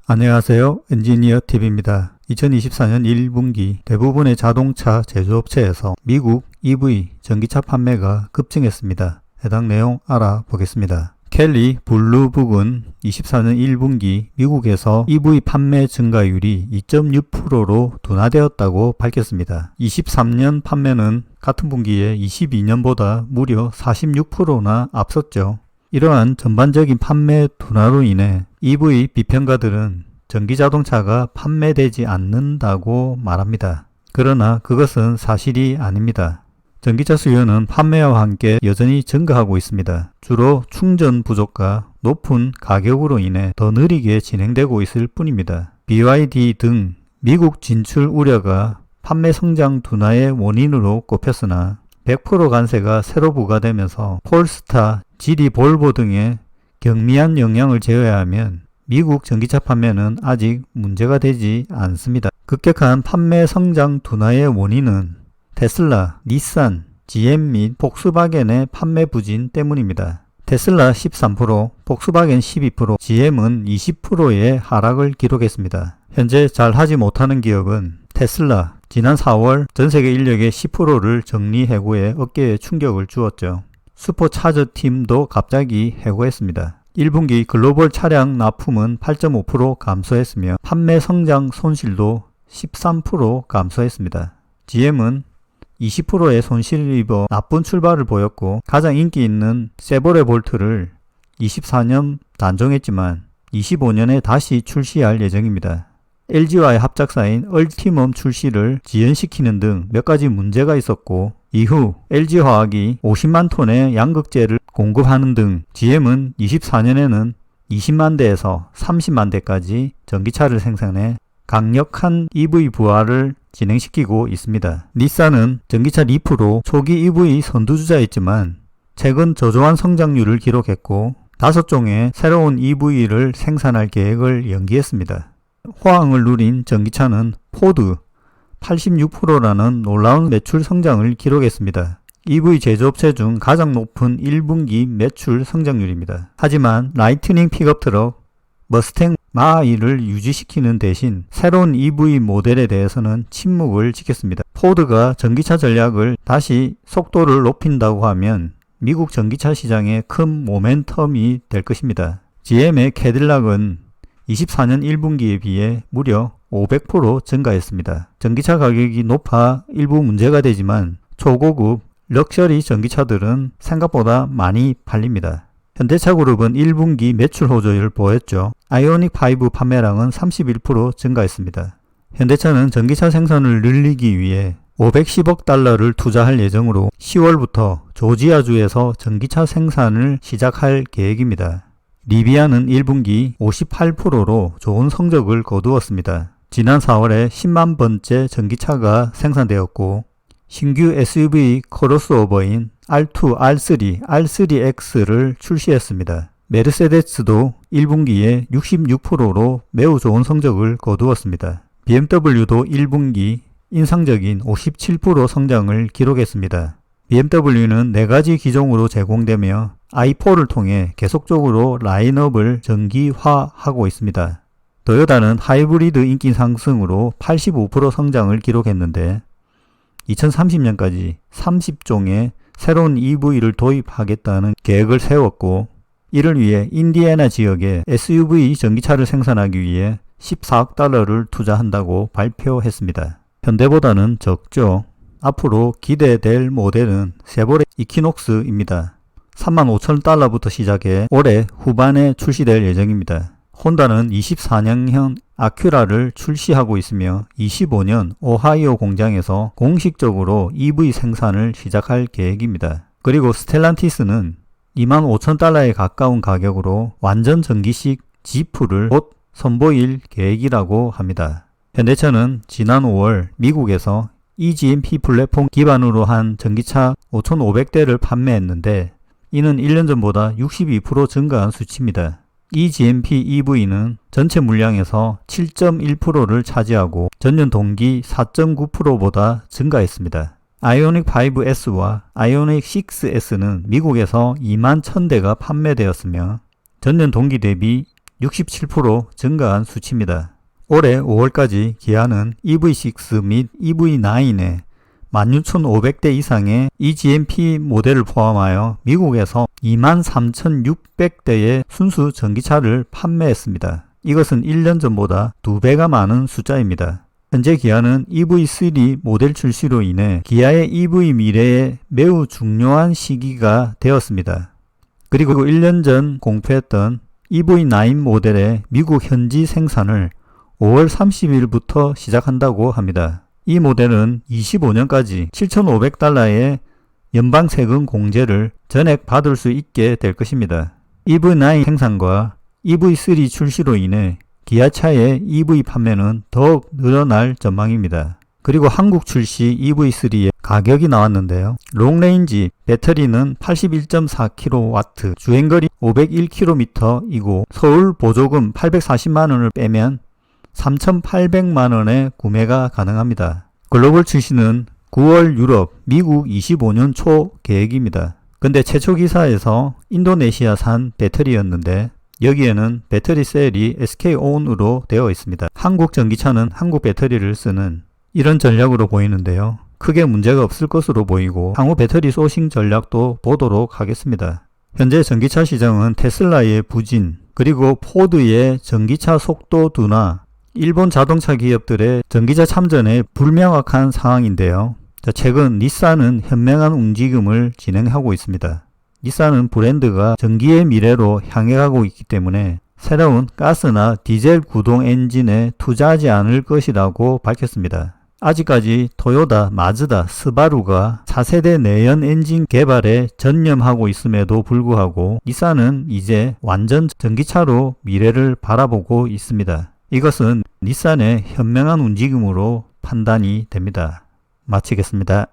안녕하세요. 엔지니어TV입니다. 2024년 1분기 대부분의 자동차 제조업체에서 미국 EV 전기차 판매가 급증했습니다. 해당 내용 알아보겠습니다. 켈리 블루북은 24년 1분기 미국에서 EV 판매 증가율이 2.6%로 둔화되었다고 밝혔습니다. 23년 판매는 같은 분기에 22년보다 무려 46%나 앞섰죠. 이러한 전반적인 판매 둔화로 인해 EV 비평가들은 전기자동차가 판매되지 않는다고 말합니다. 그러나 그것은 사실이 아닙니다. 전기차 수요는 판매와 함께 여전히 증가하고 있습니다. 주로 충전 부족과 높은 가격으로 인해 더 느리게 진행되고 있을 뿐입니다. BYD 등 미국 진출 우려가 판매 성장 둔화의 원인으로 꼽혔으나 100% 관세가 새로 부과되면서 폴스타, GD 볼보 등의 경미한 영향을 제외하면 미국 전기차 판매는 아직 문제가 되지 않습니다. 급격한 판매 성장 둔화의 원인은 테슬라, 닛산, GM 및 폭스바겐의 판매 부진 때문입니다. 테슬라 13%, 폭스바겐 12%, GM은 20%의 하락을 기록했습니다. 현재 잘 하지 못하는 기업은 테슬라, 지난 4월 전세계 인력의 10%를 정리해고해 어깨에 충격을 주었죠. 슈퍼차저 팀도 갑자기 해고했습니다. 1분기 글로벌 차량 납품은 8.5% 감소했으며 판매 성장 손실도 13% 감소했습니다. GM은 20%의 손실을 입어 나쁜 출발을 보였고 가장 인기 있는 세보레 볼트를 24년 단종했지만 25년에 다시 출시할 예정입니다. LG와의 합작사인 얼티멈 출시를 지연시키는 등 몇 가지 문제가 있었고 이후 LG화학이 50만 톤의 양극재를 공급하는 등 GM은 24년에는 20만 대에서 30만 대까지 전기차를 생산해 강력한 EV 부활을 진행시키고 있습니다. 닛산은 전기차 리프로 초기 EV 선두주자였지만 최근 저조한 성장률을 기록했고 5종의 새로운 EV를 생산할 계획을 연기했습니다. 호황을 누린 전기차는 포드 86%라는 놀라운 매출 성장을 기록했습니다. EV 제조업체 중 가장 높은 1분기 매출 성장률입니다. 하지만 라이트닝 픽업 트럭, 머스탱 마하이를 유지시키는 대신 새로운 EV 모델에 대해서는 침묵을 지켰습니다. 포드가 전기차 전략을 다시 속도를 높인다고 하면 미국 전기차 시장에 큰 모멘텀이 될 것입니다. GM의 캐딜락은 24년 1분기에 비해 무려 500% 증가했습니다. 전기차 가격이 높아 일부 문제가 되지만 초고급 럭셔리 전기차들은 생각보다 많이 팔립니다. 현대차그룹은 1분기 매출 호조를 보였죠. 아이오닉5 판매량은 31% 증가했습니다. 현대차는 전기차 생산을 늘리기 위해 510억 달러를 투자할 예정으로 10월부터 조지아주에서 전기차 생산을 시작할 계획입니다. 리비아는 1분기 58%로 좋은 성적을 거두었습니다. 지난 4월에 10만 번째 전기차가 생산되었고 신규 SUV 크로스오버인 R2, R3, R3X를 출시했습니다. 메르세데스도 1분기에 66%로 매우 좋은 성적을 거두었습니다. BMW도 1분기 인상적인 57% 성장을 기록했습니다. BMW는 4가지 기종으로 제공되며 i4를 통해 계속적으로 라인업을 정기화하고 있습니다. 도요타는 하이브리드 인기 상승으로 85% 성장을 기록했는데 2030년까지 30종의 새로운 EV를 도입하겠다는 계획을 세웠고 이를 위해 인디애나 지역에 SUV 전기차를 생산하기 위해 14억 달러를 투자한다고 발표했습니다. 현대보다는 적죠. 앞으로 기대될 모델은 세보레 이퀴녹스입니다. 35,000달러부터 시작해 올해 후반에 출시될 예정입니다. 혼다는 24년형 아큐라를 출시하고 있으며 25년 오하이오 공장에서 공식적으로 EV 생산을 시작할 계획입니다. 그리고 스텔란티스는 25,000달러에 가까운 가격으로 완전 전기식 지프를 곧 선보일 계획이라고 합니다. 현대차는 지난 5월 미국에서 eGMP 플랫폼 기반으로 한 전기차 5,500대를 판매했는데 이는 1년 전보다 62% 증가한 수치입니다. eGMP EV는 전체 물량에서 7.1%를 차지하고 전년 동기 4.9%보다 증가했습니다. 아이오닉 5S와 아이오닉 6S는 미국에서 2만 1000대가 판매되었으며 전년 동기 대비 67% 증가한 수치입니다. 올해 5월까지 기아는 EV6 및 EV9에 16,500대 이상의 eGMP 모델을 포함하여 미국에서 23,600대의 순수 전기차를 판매했습니다. 이것은 1년 전보다 2배가 많은 숫자입니다. 현재 기아는 EV3 모델 출시로 인해 기아의 EV 미래에 매우 중요한 시기가 되었습니다. 그리고 1년 전 공표했던 EV9 모델의 미국 현지 생산을 5월 30일부터 시작한다고 합니다. 이 모델은 25년까지 7,500달러의 연방 세금 공제를 전액 받을 수 있게 될 것입니다. EV9 생산과 EV3 출시로 인해 기아차의 EV 판매는 더욱 늘어날 전망입니다. 그리고 한국 출시 EV3의 가격이 나왔는데요. 롱레인지 배터리는 81.4kW, 주행거리 501km이고 서울 보조금 840만원을 빼면 3,800만원에 구매가 가능합니다. 글로벌 출시는 9월 유럽, 미국 25년 초 계획입니다. 근데 최초 기사에서 인도네시아산 배터리였는데 여기에는 배터리 셀이 SK온으로 되어 있습니다. 한국 전기차는 한국 배터리를 쓰는 이런 전략으로 보이는데요. 크게 문제가 없을 것으로 보이고 향후 배터리 소싱 전략도 보도록 하겠습니다. 현재 전기차 시장은 테슬라의 부진, 그리고 포드의 전기차 속도 둔화, 일본 자동차 기업들의 전기차 참전에 불명확한 상황인데요. 최근 닛산은 현명한 움직임을 진행하고 있습니다. 닛산은 브랜드가 전기의 미래로 향해 가고 있기 때문에 새로운 가스나 디젤 구동 엔진에 투자하지 않을 것이라고 밝혔습니다. 아직까지 토요타, 마즈다, 스바루가 4세대 내연 엔진 개발에 전념하고 있음에도 불구하고 닛산은 이제 완전 전기차로 미래를 바라보고 있습니다. 이것은 닛산의 현명한 움직임으로 판단이 됩니다. 마치겠습니다.